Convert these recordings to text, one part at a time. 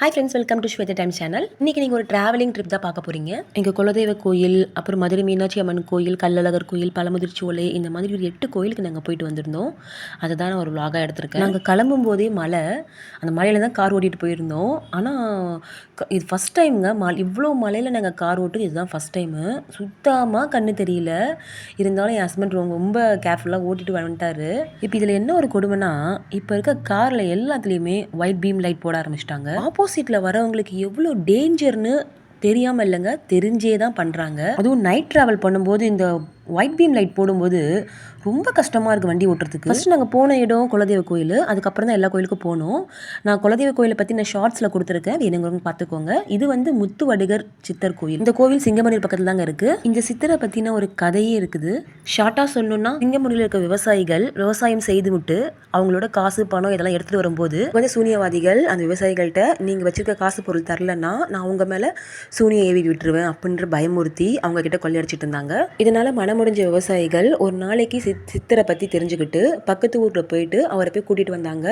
Hi friends, welcome to Shweta time channel. இன்றைக்கி நீங்கள் ஒரு ட்ராவலிங் ட்ரிப் தான் பார்க்க போகிறீங்க. எங்கள் குலதெய்வ கோயில், அப்புறம் மதுரை மீனாட்சி அம்மன் கோயில், கள்ளழகர் கோயில், பழமுதிர்ச்சோலை, இந்த மாதிரி ஒரு 8 கோயிலுக்கு நாங்கள் போயிட்டு வந்திருந்தோம். அதை தான் நான் ஒரு விலாகாக எடுத்திருக்கேன். நாங்கள் கிளம்பும் போதே மழை, அந்த மழையில் தான் கார் ஓட்டிகிட்டு போயிருந்தோம். ஆனால் இது ஃபஸ்ட் டைமுங்க. இவ்வளோ மழையில் நாங்கள் கார் ஓட்டு இதுதான் ஃபஸ்ட் டைமு. சுத்தமாக கண்ணு தெரியல. இருந்தாலும் என் ஹஸ்பண்ட் ரொம்ப கேர்ஃபுல்லாக ஓட்டிட்டு வந்துட்டார். இப்போ இதில் என்ன ஒரு கொடுமைனா, இப்போ இருக்க காரில் எல்லாத்துலேயுமே ஒயிட் பீம் லைட் போட ஆரம்பிச்சிட்டாங்க. ஆப்போசிட்டில் வரவங்களுக்கு எவ்வளோ டேஞ்சர்னு தெரியாமல் இல்லைங்க, தெரிஞ்சே தான் பண்ணுறாங்க. அதுவும் நைட் ட்ராவல் பண்ணும்போது இந்த ஒயிட் பீம் லைட் போடும்போது ரொம்ப கஷ்டமாக இருக்குது வண்டி ஓட்டுறதுக்கு. ஃபஸ்ட்டு நாங்கள் போன இடம் குலதெய்வ கோயில், அதுக்கப்புறம் தான் எல்லா கோயிலுக்கும் போனோம். நான் குலதெய்வ கோயிலை பற்றி நான் ஷார்ட்ஸில் கொடுத்துருக்கேன், வேணுங்கிறவங்க பார்த்துக்கோங்க. இது வந்து முத்துவடுகர் சித்தர் கோயில். இந்த கோவில் சிங்கமணிர் பக்கத்தில் தாங்க இருக்குது. இந்த சித்தரை பற்றின ஒரு கதையே இருக்குது. ஷார்ட்டாக சொல்லணும்னா, சிங்கமணியில் இருக்க விவசாயிகள் விவசாயம் செய்து விட்டு அவங்களோட காசு பணம் இதெல்லாம் எடுத்துகிட்டு வரும்போது வந்து சூனியவாதிகள் அந்த விவசாயிகள்கிட்ட நீங்கள் வச்சிருக்க காசு பொருள் தரலன்னா நான் உங்கள் மேலே சூனியை ஏவி விட்டுருவேன் அப்படின்ற பயமுறுத்தி அவங்க கிட்ட கொள்ளையடிச்சிட்டு இருந்தாங்க. இதனால் மனமுடிஞ்ச விவசாயிகள் ஒரு நாளைக்கு சித்தரை பற்றி தெரிஞ்சுக்கிட்டு பக்கத்து ஊரில் போயிட்டு அவரை போய் கூட்டிகிட்டு வந்தாங்க.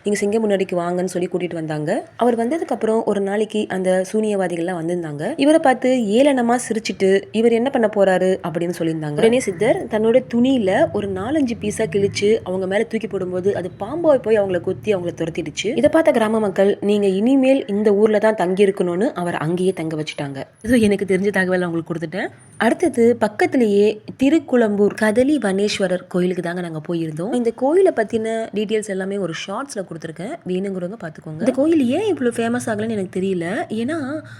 நீங்கள் சிங்கம் முன்னாடிக்கு வாங்கன்னு சொல்லி கூட்டிகிட்டு வந்தாங்க. அவர் வந்ததுக்கப்புறம் ஒரு நாளைக்கு அந்த சூனியவாதிகள்லாம் வந்திருந்தாங்க. இவரை பார்த்து ஏளனமாக சிரிச்சிட்டு இவர் என்ன பண்ண போறாரு அப்படின்னு சொல்லியிருந்தாங்க. உடனே சித்தர் தன்னோட துணியில் ஒரு 4-5 பீஸாக கிழிச்சு அவங்க மேலே தூக்கி போடும்போது அது பாம்பாய் போய் அவங்கள கொத்தி அவங்கள துரத்திடுச்சு. இதை பார்த்த கிராம மக்கள் நீங்கள் இனிமேல் இந்த ஊரில் தான் தங்கி இருக்கணும்னு அவர் அங்கேயே தங்க வச்சுட்டாங்க. இது எனக்கு தெரிஞ்ச தகவல் அவங்களுக்கு கொடுத்துட்டேன். அடுத்தது பக்கத்திலேயே திருக்குளம்பூர் கதலி வனேஸ்வரர் கோயிலுக்கு தாங்க நாங்கள் போயிருந்தோம். இந்த கோயிலை பற்றின டீட்டெயில்ஸ் எல்லாமே ஒரு ஷார்ட்ஸில் கொடுத்துருக்கேன், வேணுங்கிறவங்க பார்த்துக்கோங்க. இந்த கோயில் ஏன் இவ்வளோ ஃபேமஸ் ஆகலன்னு எனக்கு தெரியல. ஏன்னா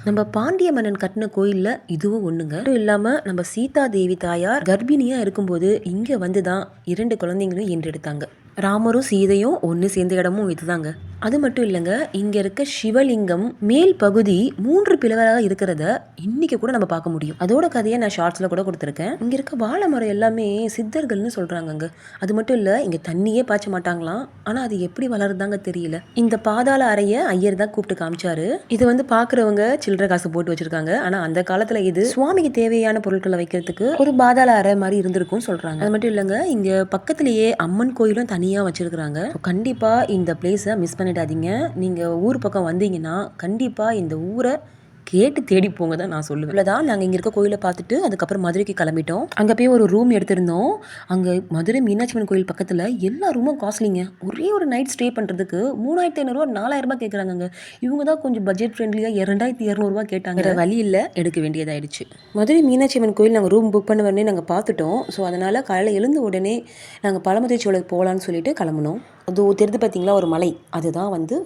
நம்ம பாண்டிய மன்னன் கட்டின கோயிலில் இதுவும் ஒன்றுங்க. அதுவும் இல்லாமல் நம்ம சீதா தேவி தாயார் கர்ப்பிணியாக இருக்கும்போது இங்கே வந்து தான் 2 குழந்தைங்களும் ஈன்றெடுத்தாங்க. ராமரும் சீதையும் ஒன்று சேர்ந்த இடமும் இதுதாங்க. அது மட்டும் இல்லைங்க, இங்கே இருக்க சிவலிங்கம் மேல் பகுதி 3 பிளவராக இருக்கிறத இன்னைக்கு கூட நம்ம பார்க்க முடியும். அதோட கதையை நான் ஷார்ட்ஸில் கூட கொடுத்துருக்கேன். இங்கே இருக்க வாழை மரம் எல்லாமே சித்தர்கள்னு சொல்கிறாங்கங்க. அது மட்டும் இல்லை, இங்கே தண்ணியே பாய்ச்ச மாட்டாங்களாம். ஆனால் அது எப்படி வளருதாங்க தெரியல. இந்த பாதாள அறையை ஐயர் தான் கூப்பிட்டு காமிச்சாரு. இது வந்து பார்க்குறவங்க சில்லறை காசு போட்டு வச்சிருக்காங்க. ஆனால் அந்த காலத்தில் இது சுவாமிக்கு தேவையான பொருட்களை வைக்கிறதுக்கு ஒரு பாதாள அறை மாதிரி இருந்திருக்கும்னு சொல்கிறாங்க. அது மட்டும் இல்லைங்க, இங்கே பக்கத்திலேயே அம்மன் கோயிலும் தனியாக வச்சிருக்கிறாங்க. கண்டிப்பாக இந்த பிளேஸை மிஸ் பண்ணிடாதீங்க. நீங்கள் ஊர் பக்கம் வந்தீங்கன்னா கண்டிப்பாக இந்த ஊரை கேட்டு தேடி போங்க தான் நான் சொல்லுவேன். இவ்வளோதான். நாங்கள் இங்கே இருக்க கோயிலை பார்த்துட்டு அதுக்கப்புறம் மதுரைக்கு கிளம்பிட்டோம். அங்கே போய் ஒரு ரூம் எடுத்திருந்தோம். அங்கே மதுரை மீனாட்சி அம்மன் கோயில் பக்கத்தில் எல்லா ரூமும் காஸ்ட்லிங்க. ஒரே ஒரு நைட் ஸ்டே பண்ணுறதுக்கு 3500 4000 கேட்குறாங்க. இவங்க தான் கொஞ்சம் பட்ஜெட் ஃப்ரெண்ட்லியாக 2200 கேட்டாங்க. வேறு வழி இல்லை, எடுக்க வேண்டியதாயிடுச்சு. மதுரை மீனாட்சி அம்மன் கோயில் நாங்கள் ரூம் புக் பண்ண உடனே நாங்கள் பார்த்துட்டோம். ஸோ அதனால் காலையில் எழுந்த உடனே நாங்கள் பழமுதிர்ச்சோலைக்கு போகலான்னு சொல்லிட்டு கிளம்புனோம். அது தெரிந்து பார்த்தீங்களா ஒரு மலை, அதுதான் வந்து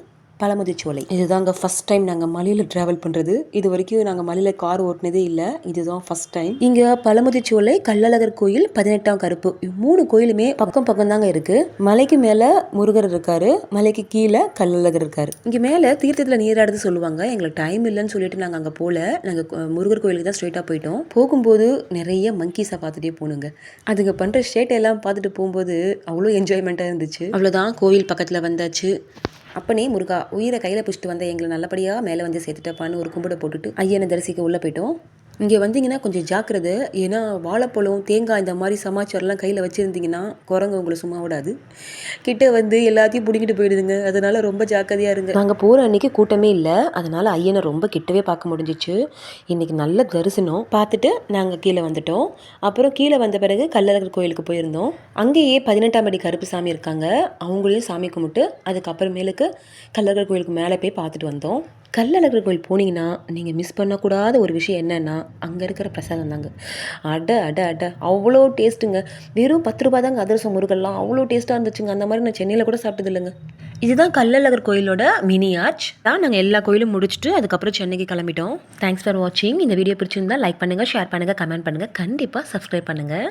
பழமுதிர்ச்சோலை. இதுதாங்க ஃபஸ்ட் டைம் நாங்கள் மலையில் ட்ராவல் பண்ணுறது. இது வரைக்கும் நாங்கள் மலையில் கார் ஓட்டினதே இல்லை, இதுதான் ஃபஸ்ட் டைம். இங்கே பழமுதிர்ச்சோலை, கள்ளழகர் கோயில், 18ஆம் கருப்பு 3 கோயிலுமே பக்கம் பக்கம் தாங்க இருக்குது. மலைக்கு மேலே முருகர் இருக்காரு, மலைக்கு கீழே கள்ளழகர் இருக்காரு. இங்கே மேலே தீர்த்தத்தில் நீராடுறது சொல்லுவாங்க. எங்களுக்கு டைம் இல்லைன்னு சொல்லிட்டு நாங்கள் அங்கே போகல. நாங்கள் முருகர் கோயிலுக்கு தான் ஸ்ட்ரெயிட்டாக போயிட்டோம். போகும்போது நிறைய மங்கீஸை பார்த்துட்டே போகணுங்க. அதுங்க பண்ணுற ஷேட்டை எல்லாம் பார்த்துட்டு போகும்போது அவ்வளோ என்ஜாய்மெண்ட்டாக இருந்துச்சு. அவ்வளோதான், கோவில் பக்கத்தில் வந்தாச்சு. அப்பனே முருகா, உயிரை கையில் பிடிச்சிட்டு வந்த எங்களை நல்லபடியாக மேலே வந்து சேர்த்துட்டப்பான்னு ஒரு கும்பிட போட்டுட்டு ஐயனை தரிசிக்க உள்ளே போயிட்டோம். இங்கே வந்தீங்கன்னா கொஞ்சம் ஜாக்கிரதை. ஏன்னா வாழைப்பழம், தேங்காய் இந்த மாதிரி சமாச்சாரம்லாம் கையில் வச்சுருந்தீங்கன்னா குரங்கு உங்களை சும்மா விடாது. கிட்ட வந்து எல்லாத்தையும் பிடிக்கிட்டு போயிடுதுங்க. அதனால் ரொம்ப ஜாக்கிரதையாக இருங்க. நாங்கள் போகிற அன்றைக்கி கூட்டமே இல்லை, அதனால் ஐயனை ரொம்ப கிட்டவே பார்க்க முடிஞ்சிச்சு. இன்றைக்கி நல்ல தரிசனம் பார்த்துட்டு நாங்கள் கீழே வந்துட்டோம். அப்புறம் கீழே வந்த பிறகு கள்ளழகர் கோயிலுக்கு போயிருந்தோம். அங்கேயே 18ஆம் படி கருப்பு சாமி இருக்காங்க, அவங்களையும் சாமி கும்பிட்டு அதுக்கப்புறமேலுக்கு கள்ளழகர் கோயிலுக்கு மேலே போய் பார்த்துட்டு வந்தோம். கள்ளழகர் கோயில் போனீங்கன்னா நீங்கள் மிஸ் பண்ணக்கூடாத ஒரு விஷயம் என்னென்னா அங்கே இருக்கிற பிரசாதம் தாங்க. அட அட அட அவ்வளோ டேஸ்ட்டுங்க. வெறும் 10 ரூபா தாங்க அதிரசம் முருகெல்லாம், அவ்வளோ டேஸ்ட்டாக இருந்துச்சுங்க. அந்த மாதிரி நான் சென்னையில் கூட சாப்பிட்டது இல்லைங்க. இதுதான் கள்ளழகர் கோயிலோட மினி ஆர்ச் தான். நாங்கள் எல்லா கோயிலும் முடிச்சுட்டு அதுக்கப்புறம் சென்னைக்கு கிளம்பிட்டோம். தேங்க்ஸ் ஃபார் வாட்சிங். இந்த வீடியோ பிடிச்சிருந்தா லைக் பண்ணுங்கள், ஷேர் பண்ணுங்கள், கமெண்ட் பண்ணுங்கள், கண்டிப்பாக சப்ஸ்கிரைப் பண்ணுங்கள்.